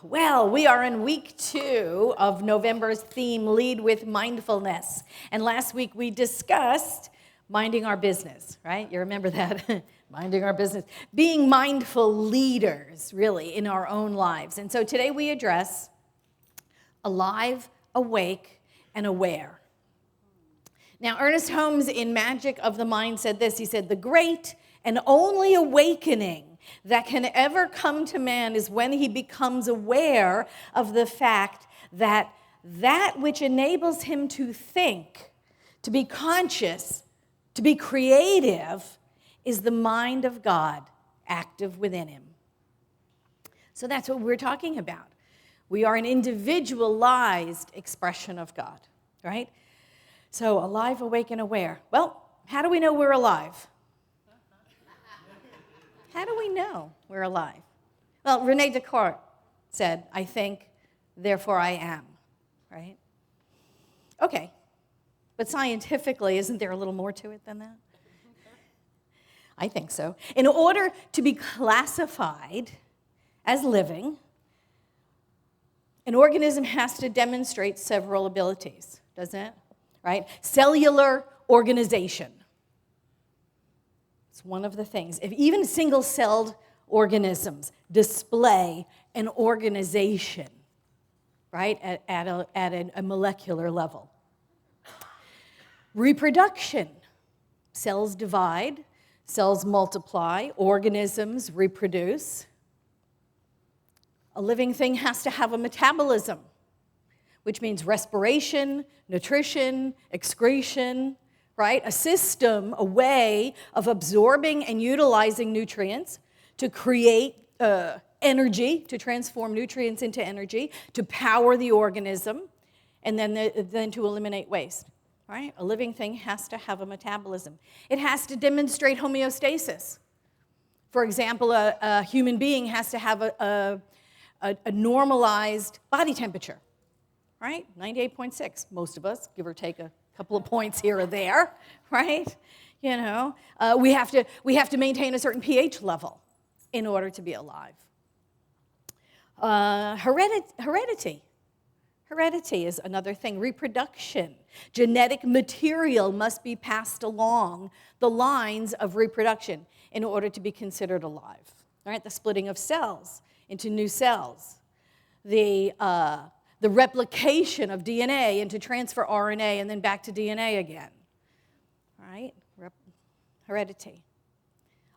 Well, we are in week 2 of November's theme, Lead with Mindfulness. And last week we discussed minding our business, right? You remember that? Minding our business. Being mindful leaders, really, in our own lives. And so today we address alive, awake, and aware. Now, Ernest Holmes in Magic of the Mind said this. He said, the great and only awakening that can ever come to man is when he becomes aware of the fact that that which enables him to think, to be conscious, to be creative, is the mind of God active within him. So that's what we're talking about. We are an individualized expression of God, right? So alive, awake, and aware. Well, how do we know we're alive? How do we know we're alive? Well, René Descartes said, I think, therefore I am, right? Okay, but scientifically, isn't there a little more to it than that? I think so. In order to be classified as living, an organism has to demonstrate several abilities, doesn't it? Right? Cellular organization. It's one of the things. If even single-celled organisms display an organization, right, at a molecular level. Reproduction. Cells divide, cells multiply, organisms reproduce. A living thing has to have a metabolism, which means respiration, nutrition, excretion, right? A system, a way of absorbing and utilizing nutrients to create energy, to transform nutrients into energy, to power the organism, and then to eliminate waste, right? A living thing has to have a metabolism. It has to demonstrate homeostasis. For example, a human being has to have a normalized body temperature, right? 98.6, most of us, give or take a couple of points here or there, right? You know, we have to maintain a certain pH level in order to be alive. Heredity is another thing. Reproduction. Genetic material must be passed along the lines of reproduction in order to be considered alive. All right, the splitting of cells into new cells. The replication of DNA into transfer RNA and then back to DNA again, right? Heredity.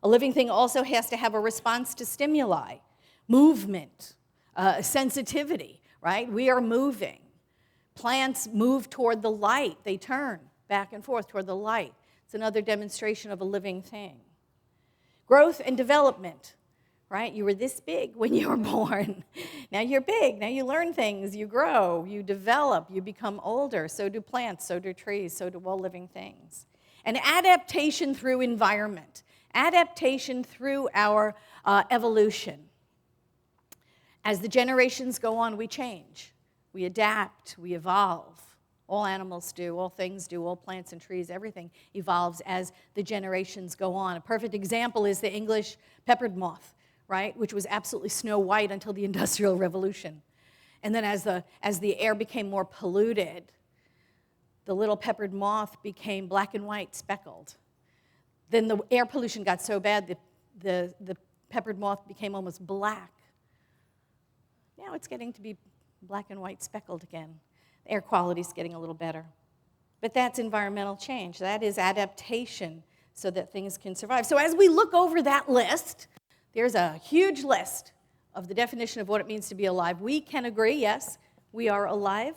A living thing also has to have a response to stimuli, movement, sensitivity, right? We are moving. Plants move toward the light. They turn back and forth toward the light. It's another demonstration of a living thing. Growth and development. Right? You were this big when you were born. Now you're big. Now you learn things. You grow. You develop. You become older. So do plants. So do trees. So do all living things. And adaptation through environment. Adaptation through our evolution. As the generations go on, we change. We adapt. We evolve. All animals do. All things do. All plants and trees. Everything evolves as the generations go on. A perfect example is the English peppered moth. Right, which was absolutely snow white until the Industrial Revolution. And then as the air became more polluted, the little peppered moth became black and white speckled. Then the air pollution got so bad that the peppered moth became almost black. Now it's getting to be black and white speckled again. The air quality is getting a little better. But that's environmental change. That is adaptation so that things can survive. So as we look over that list, there's a huge list of the definition of what it means to be alive. We can agree, yes, we are alive.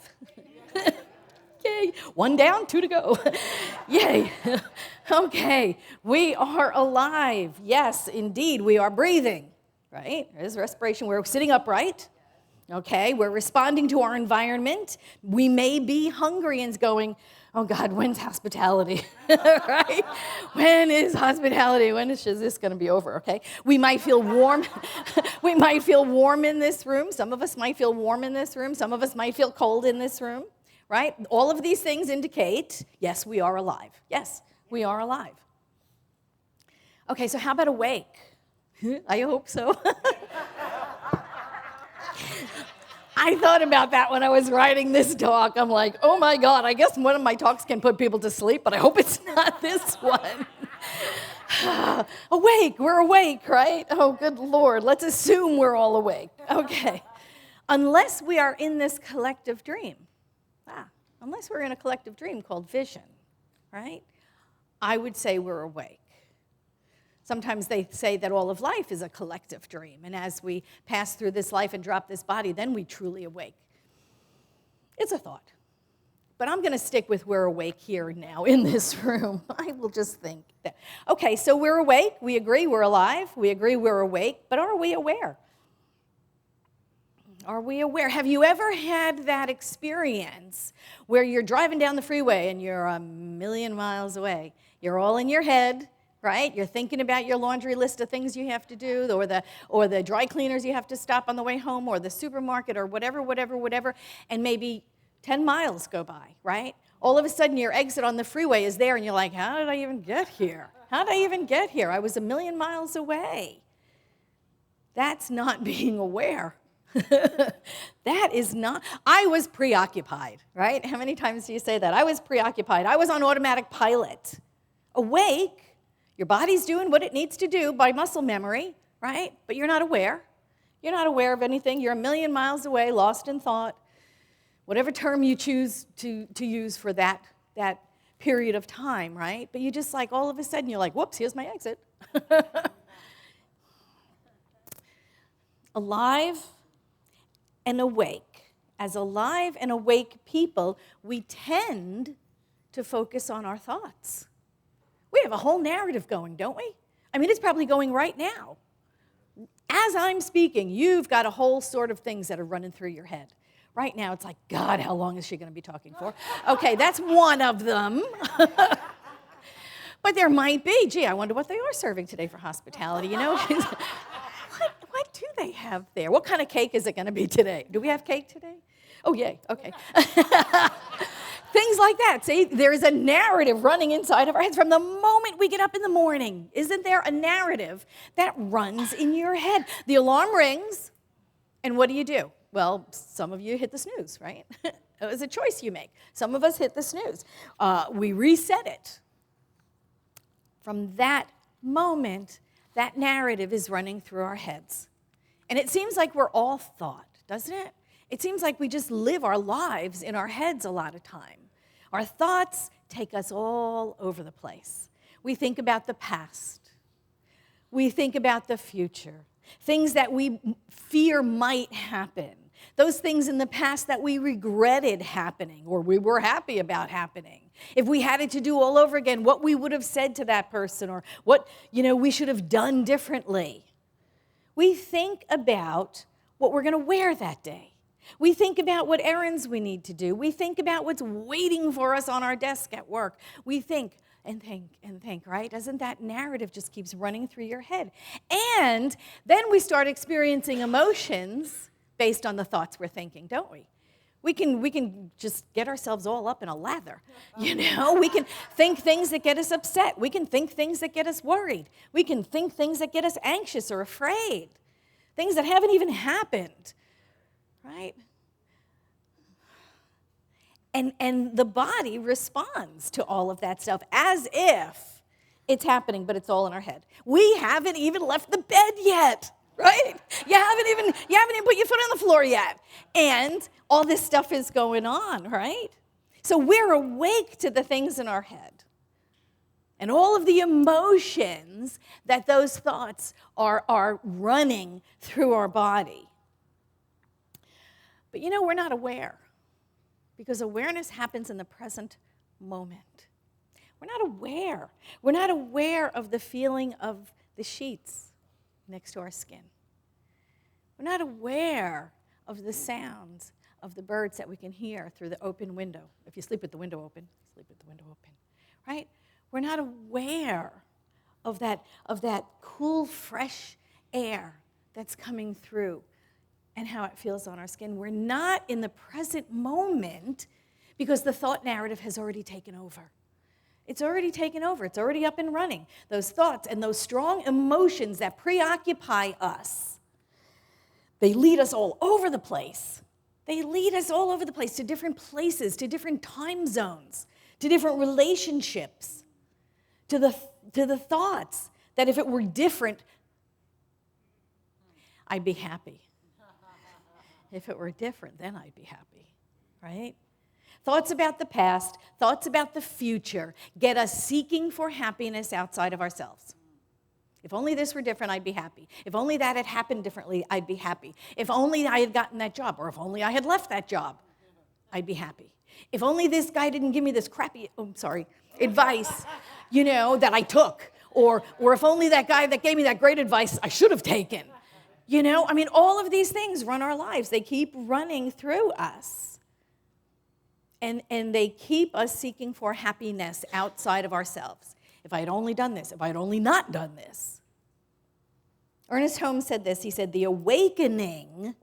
Yay. 1 down, 2 to go. Yay. Okay, we are alive. Yes, indeed, we are breathing, right? There's respiration. We're sitting upright. Okay, we're responding to our environment. We may be hungry and going, oh God, when's hospitality, right? When is hospitality? When is this going to be over, okay? We might feel warm. We might feel warm in this room. Some of us might feel warm in this room. Some of us might feel cold in this room, right? All of these things indicate, yes, we are alive. Yes, we are alive. Okay, so how about awake? I hope so. I thought about that when I was writing this talk. I'm like, oh my God, I guess one of my talks can put people to sleep, but I hope it's not this one. Awake, we're awake, right? Oh, good Lord, let's assume we're all awake. Okay. Unless we are in this collective dream. Unless we're in a collective dream called vision, right? I would say we're awake. Sometimes they say that all of life is a collective dream, and as we pass through this life and drop this body, then we truly awake. It's a thought. But I'm going to stick with we're awake here now in this room. I will just think that. Okay, so we're awake. We agree we're alive. We agree we're awake. But are we aware? Are we aware? Have you ever had that experience where you're driving down the freeway and you're a million miles away? You're all in your head, right? You're thinking about your laundry list of things you have to do, or the dry cleaners you have to stop on the way home, or the supermarket, or whatever, and maybe 10 miles go by, right? All of a sudden, your exit on the freeway is there, and you're like, how did I even get here? How did I even get here? I was a million miles away. That's not being aware. That is not, I was preoccupied, right? How many times do you say that? I was preoccupied. I was on automatic pilot. Awake, your body's doing what it needs to do by muscle memory, right? But you're not aware. You're not aware of anything. You're a million miles away, lost in thought. Whatever term you choose to use for that period of time, right? But you just like, all of a sudden, you're like, whoops, here's my exit. Alive and awake. As alive and awake people, we tend to focus on our thoughts. We have a whole narrative going, don't we? I mean, it's probably going right now. As I'm speaking, you've got a whole sort of things that are running through your head. Right now, it's like, God, how long is she going to be talking for? Okay, that's one of them. But there might be, gee, I wonder what they are serving today for hospitality, you know? What do they have there? What kind of cake is it going to be today? Do we have cake today? Oh, yay, okay. Things like that. See, there's a narrative running inside of our heads from the moment we get up in the morning. Isn't there a narrative that runs in your head? The alarm rings, and what do? Well, some of you hit the snooze, right? It was a choice you make. Some of us hit the snooze. We reset it. From that moment, that narrative is running through our heads. And it seems like we're all thought, doesn't it? It seems like we just live our lives in our heads a lot of time. Our thoughts take us all over the place. We think about the past. We think about the future. Things that we fear might happen. Those things in the past that we regretted happening or we were happy about happening. If we had it to do all over again, what we would have said to that person or what, we should have done differently. We think about what we're going to wear that day. We think about what errands we need to do. We think about what's waiting for us on our desk at work. We think and think, right? Doesn't that narrative just keeps running through your head? And then we start experiencing emotions based on the thoughts we're thinking, don't we? We can just get ourselves all up in a lather, We can think things that get us upset. We can think things that get us worried. We can think things that get us anxious or afraid. Things that haven't even happened, right? And the body responds to all of that stuff as if it's happening, but it's all in our head. We haven't even left the bed yet, right? You haven't even put your foot on the floor yet. And all this stuff is going on, right? So we're awake to the things in our head. And all of the emotions that those thoughts are running through our body. But we're not aware. Because awareness happens in the present moment. We're not aware. We're not aware of the feeling of the sheets next to our skin. We're not aware of the sounds of the birds that we can hear through the open window. If you sleep with the window open, sleep with the window open, right? We're not aware of that cool, fresh air that's coming through and how it feels on our skin. We're not in the present moment because the thought narrative has already taken over. It's already taken over. It's already up and running. Those thoughts and those strong emotions that preoccupy us, they lead us all over the place. They lead us all over the place to different places, to different time zones, to different relationships, to the thoughts that if it were different, I'd be happy. If it were different, then I'd be happy, right? Thoughts about the past, thoughts about the future get us seeking for happiness outside of ourselves. If only this were different, I'd be happy. If only that had happened differently, I'd be happy. If only I had gotten that job, or if only I had left that job, I'd be happy. If only this guy didn't give me this crappy, advice, that I took. Or if only that guy that gave me that great advice I should have taken. All of these things run our lives. They keep running through us. And they keep us seeking for happiness outside of ourselves. If I had only done this, if I had only not done this. Ernest Holmes said this. He said, the awakening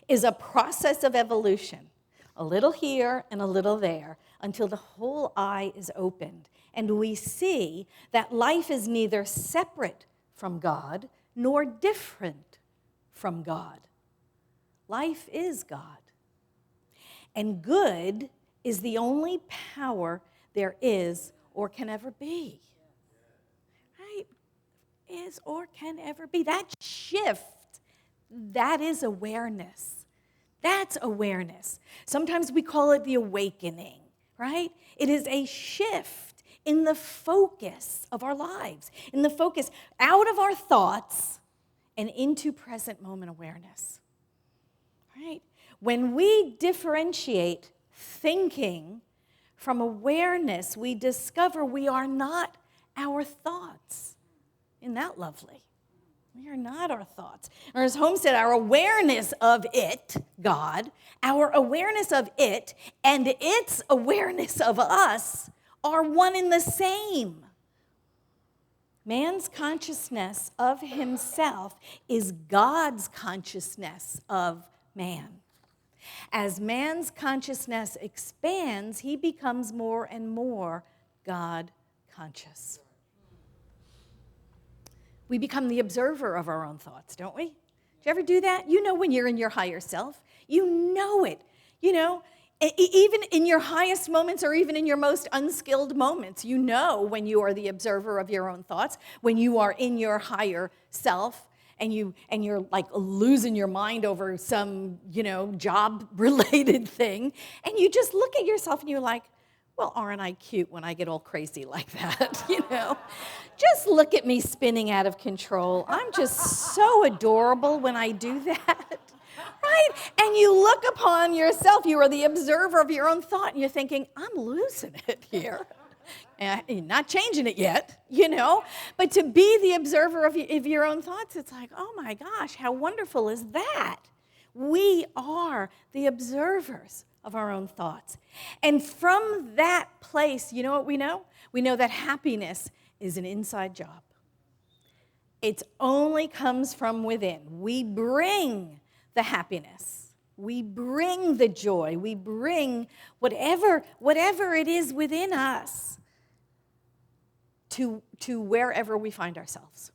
is a process of evolution, a little here and a little there, until the whole eye is opened. And we see that life is neither separate from God nor different from God. Life is God. And good is the only power there is or can ever be. Right? Is or can ever be. That shift, that is awareness. That's awareness. Sometimes we call it the awakening, right? It is a shift in the focus of our lives, in the focus out of our thoughts and into present moment awareness, right? When we differentiate thinking from awareness, we discover we are not our thoughts. Isn't that lovely? We are not our thoughts. Or as Holmes said, our awareness of it, God, our awareness of it and its awareness of us are one and the same. Man's consciousness of himself is God's consciousness of man. As man's consciousness expands, he becomes more and more God conscious. We become the observer of our own thoughts, don't we? Do you ever do that? You know when you're in your higher self. You know it. Even in your highest moments or even in your most unskilled moments, you know when you are the observer of your own thoughts, when you are in your higher self and you're like losing your mind over some, job-related thing, and you just look at yourself and you're like, well, aren't I cute when I get all crazy like that, Just look at me spinning out of control. I'm just so adorable when I do that. Right? And you look upon yourself, you are the observer of your own thought, and you're thinking, I'm losing it here. And you're not changing it yet, But to be the observer of your own thoughts, it's like, oh my gosh, how wonderful is that? We are the observers of our own thoughts. And from that place, you know what we know? We know that happiness is an inside job. It only comes from within. We bring the happiness. We bring the joy. We bring whatever it is within us to wherever we find ourselves.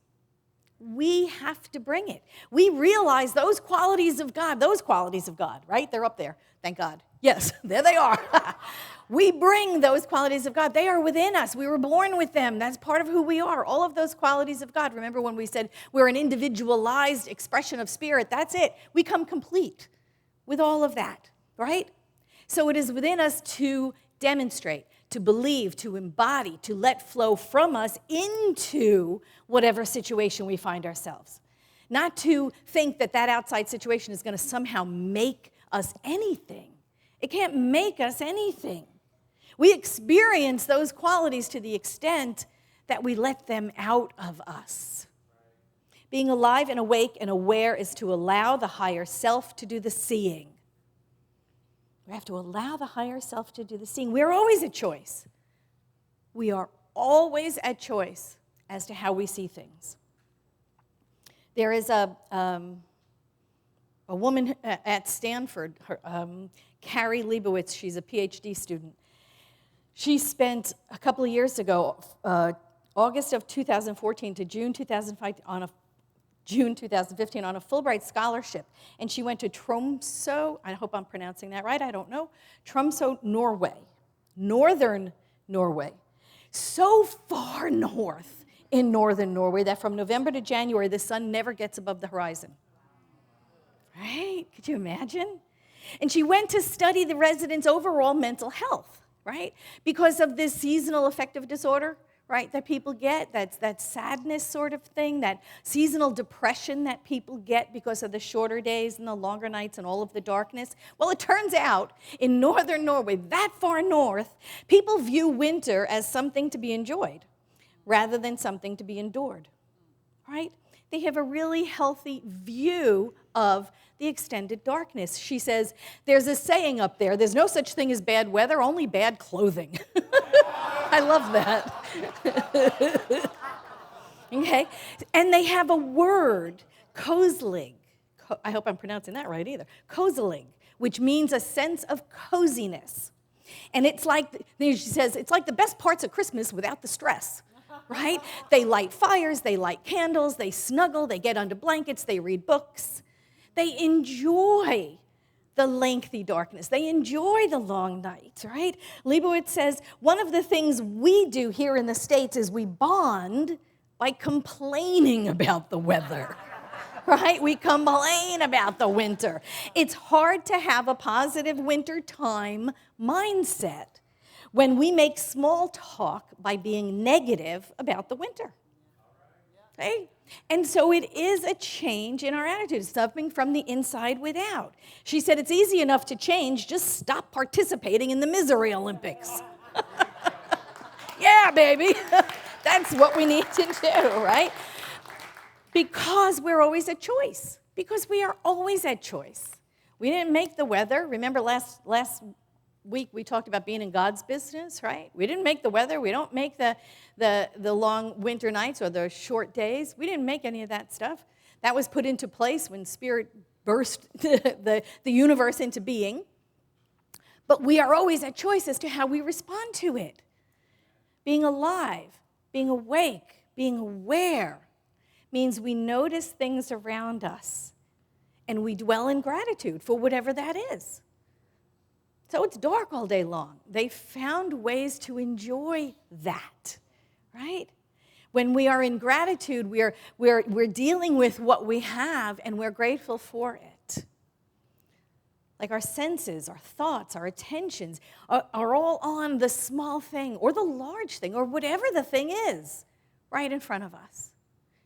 We have to bring it. We realize those qualities of God, right? They're up there. Thank God. Yes, there they are. We bring those qualities of God. They are within us. We were born with them. That's part of who we are. All of those qualities of God. Remember when we said we're an individualized expression of spirit? That's it. We come complete with all of that, right? So it is within us to demonstrate, to believe, to embody, to let flow from us into whatever situation we find ourselves. Not to think that outside situation is going to somehow make us anything. It can't make us anything. We experience those qualities to the extent that we let them out of us. Being alive and awake and aware is to allow the higher self to do the seeing. We have to allow the higher self to do the seeing. We're always at choice. We are always at choice as to how we see things. There is a woman at Stanford, Carrie Leibowitz, she's a PhD student. She spent a couple of years ago, August of 2014 to June 2015 on a Fulbright scholarship, and she went to Tromsø, I hope I'm pronouncing that right, I don't know, Tromsø, Norway, northern Norway, so far north in northern Norway that from November to January, the sun never gets above the horizon. Right? Could you imagine? And she went to study the residents' overall mental health, right? Because of this seasonal affective disorder, right, that people get, that sadness sort of thing, that seasonal depression that people get because of the shorter days and the longer nights and all of the darkness. Well, it turns out in northern Norway, that far north, people view winter as something to be enjoyed rather than something to be endured, right? They have a really healthy view of the extended darkness. She says, there's a saying up there's no such thing as bad weather, only bad clothing. I love that. Okay? And they have a word, Kozlak. I hope I'm pronouncing that right either. Kozlak, which means a sense of coziness. And it's like, she says, it's like the best parts of Christmas without the stress. Right? They light fires, they light candles, they snuggle, they get under blankets, they read books. They enjoy the lengthy darkness. They enjoy the long nights, right? Leibowitz says, one of the things we do here in the States is we bond by complaining about the weather, right? We complain about the winter. It's hard to have a positive wintertime mindset when we make small talk by being negative about the winter. Okay? And so it is a change in our attitude, something from the inside without. She said it's easy enough to change, just stop participating in the misery Olympics. Yeah, baby. That's what we need to do, right? Because we're always at choice. Because we are always at choice. We didn't make the weather. Remember last week we talked about being in God's business, right? We didn't make the weather. We don't make the long winter nights or the short days. We didn't make any of that stuff. That was put into place when Spirit burst the universe into being. But we are always at choice as to how we respond to it. Being alive, being awake, being aware means we notice things around us and we dwell in gratitude for whatever that is. So it's dark all day long. They found ways to enjoy that, right? When we are in gratitude, we're dealing with what we have and we're grateful for it. Like our senses, our thoughts, our attentions are all on the small thing or the large thing or whatever the thing is right in front of us.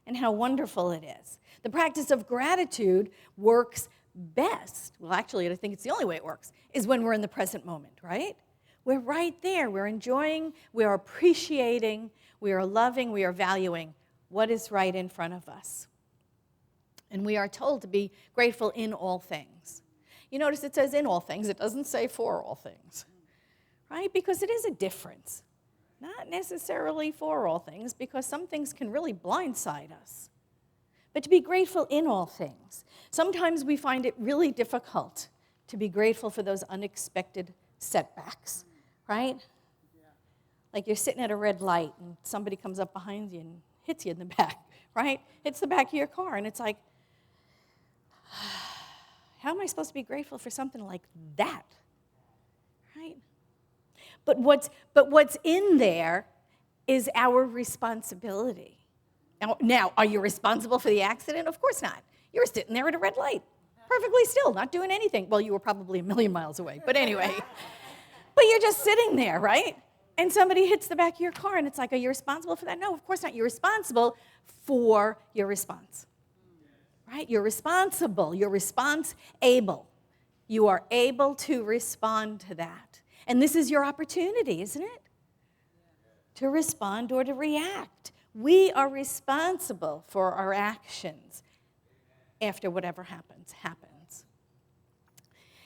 And how wonderful it is. The practice of gratitude works best, well, actually, I think it's the only way it works, is when we're in the present moment, right? We're right there. We're enjoying, we are appreciating, we are loving, we are valuing what is right in front of us. And we are told to be grateful in all things. You notice it says in all things. It doesn't say for all things, right? Because it is a difference. Not necessarily for all things, because some things can really blindside us. But to be grateful in all things. Sometimes we find it really difficult to be grateful for those unexpected setbacks, right? Like you're sitting at a red light and somebody comes up behind you and hits you in the back, right? Hits the back of your car and it's like, how am I supposed to be grateful for something like that, right? But what's in there is our responsibility. Now, are you responsible for the accident? Of course not. You were sitting there at a red light, perfectly still, not doing anything. Well, you were probably a million miles away, but anyway. But you're just sitting there, right? And somebody hits the back of your car, and it's like, are you responsible for that? No, of course not. You're responsible for your response, right? You're responsible. You're response-able. You are able to respond to that. And this is your opportunity, isn't it? To respond or to react. We are responsible for our actions after whatever happens.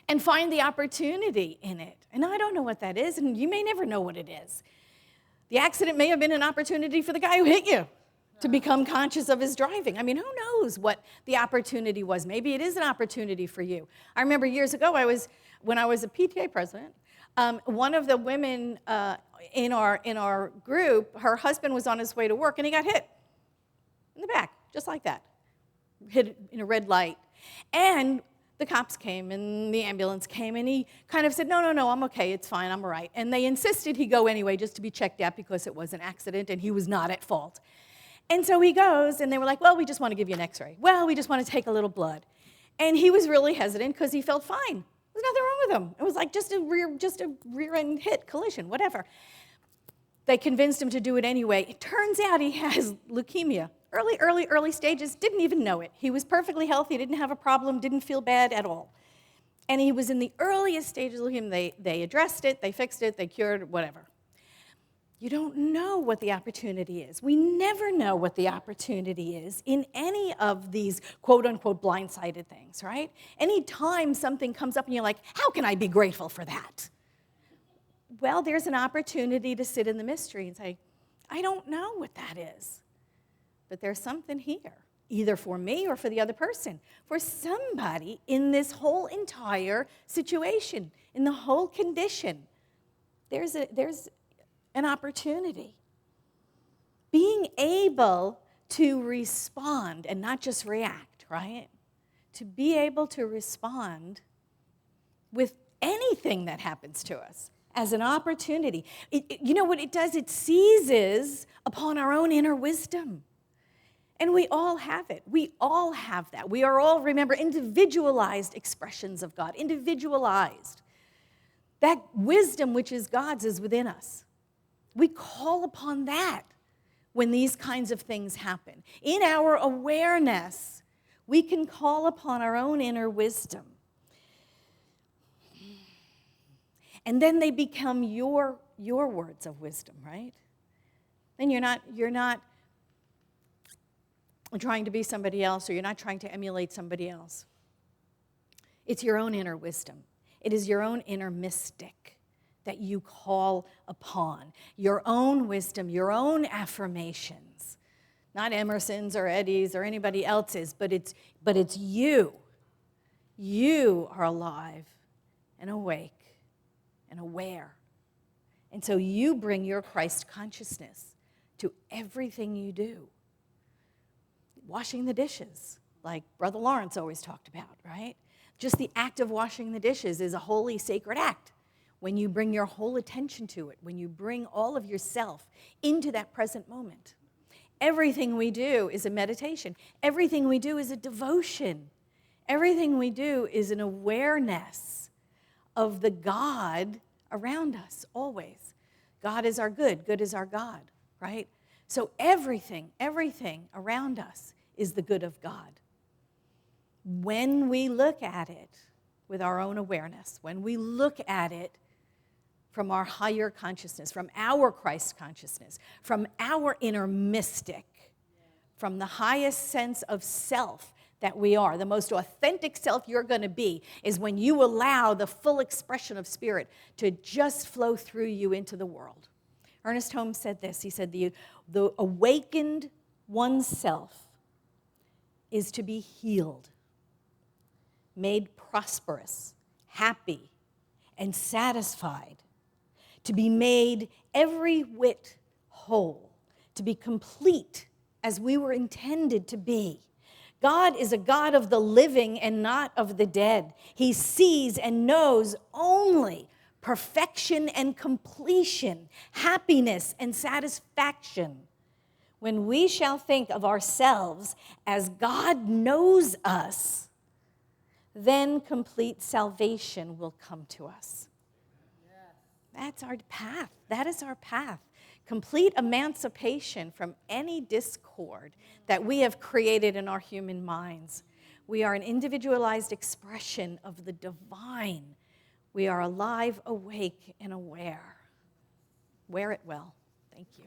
And find the opportunity in it. And I don't know what that is, and you may never know what it is. The accident may have been an opportunity for the guy who hit you to become conscious of his driving. I mean, who knows what the opportunity was? Maybe it is an opportunity for you. I remember years ago, when I was a PTA president, One of the women in our group, her husband was on his way to work, and he got hit in the back, just like that, hit in a red light. And the cops came, and the ambulance came, and he kind of said, no, I'm okay, it's fine, I'm all right. And they insisted he go anyway just to be checked out because it was an accident, and he was not at fault. And so he goes, and they were like, well, we just want to give you an x-ray. Well, we just want to take a little blood. And he was really hesitant because he felt fine. There's nothing wrong with him. It was like just a rear-end hit, collision, whatever. They convinced him to do it anyway. It turns out he has leukemia. Early stages, didn't even know it. He was perfectly healthy, didn't have a problem, didn't feel bad at all. And he was in the earliest stages of leukemia. They addressed it, they fixed it, they cured it, whatever. You don't know what the opportunity is. We never know what the opportunity is in any of these quote-unquote blindsided things, right? Anytime something comes up and you're like, how can I be grateful for that? Well, there's an opportunity to sit in the mystery and say, I don't know what that is, but there's something here, either for me or for the other person, for somebody in this whole entire situation, in the whole condition. There's an opportunity. Being able to respond and not just react, right? To be able to respond with anything that happens to us as an opportunity. You know what it does? It seizes upon our own inner wisdom. And we all have it. We all have that. We are all, remember, individualized expressions of God, individualized. That wisdom which is God's is within us. We call upon that when these kinds of things happen. In our awareness, we can call upon our own inner wisdom. And then they become your words of wisdom, right? Then you're not trying to be somebody else, or you're not trying to emulate somebody else. It's your own inner wisdom. It is your own inner mystic that you call upon. Your own wisdom, your own affirmations. Not Emerson's or Eddie's or anybody else's, but it's you. You are alive and awake and aware. And so you bring your Christ consciousness to everything you do. Washing the dishes, like Brother Lawrence always talked about, right? Just the act of washing the dishes is a holy, sacred act. When you bring your whole attention to it, when you bring all of yourself into that present moment. Everything we do is a meditation. Everything we do is a devotion. Everything we do is an awareness of the God around us, always. God is our good is our God, right? So everything around us is the good of God. When we look at it with our own awareness, when we look at it from our higher consciousness, from our Christ consciousness, from our inner mystic, from the highest sense of self that we are. The most authentic self you're going to be is when you allow the full expression of spirit to just flow through you into the world. Ernest Holmes said this. He said, the awakened oneself is to be healed, made prosperous, happy, and satisfied, to be made every whit whole, to be complete as we were intended to be. God is a God of the living and not of the dead. He sees and knows only perfection and completion, happiness and satisfaction. When we shall think of ourselves as God knows us, then complete salvation will come to us. That's our path. That is our path. Complete emancipation from any discord that we have created in our human minds. We are an individualized expression of the divine. We are alive, awake, and aware. Wear it well. Thank you.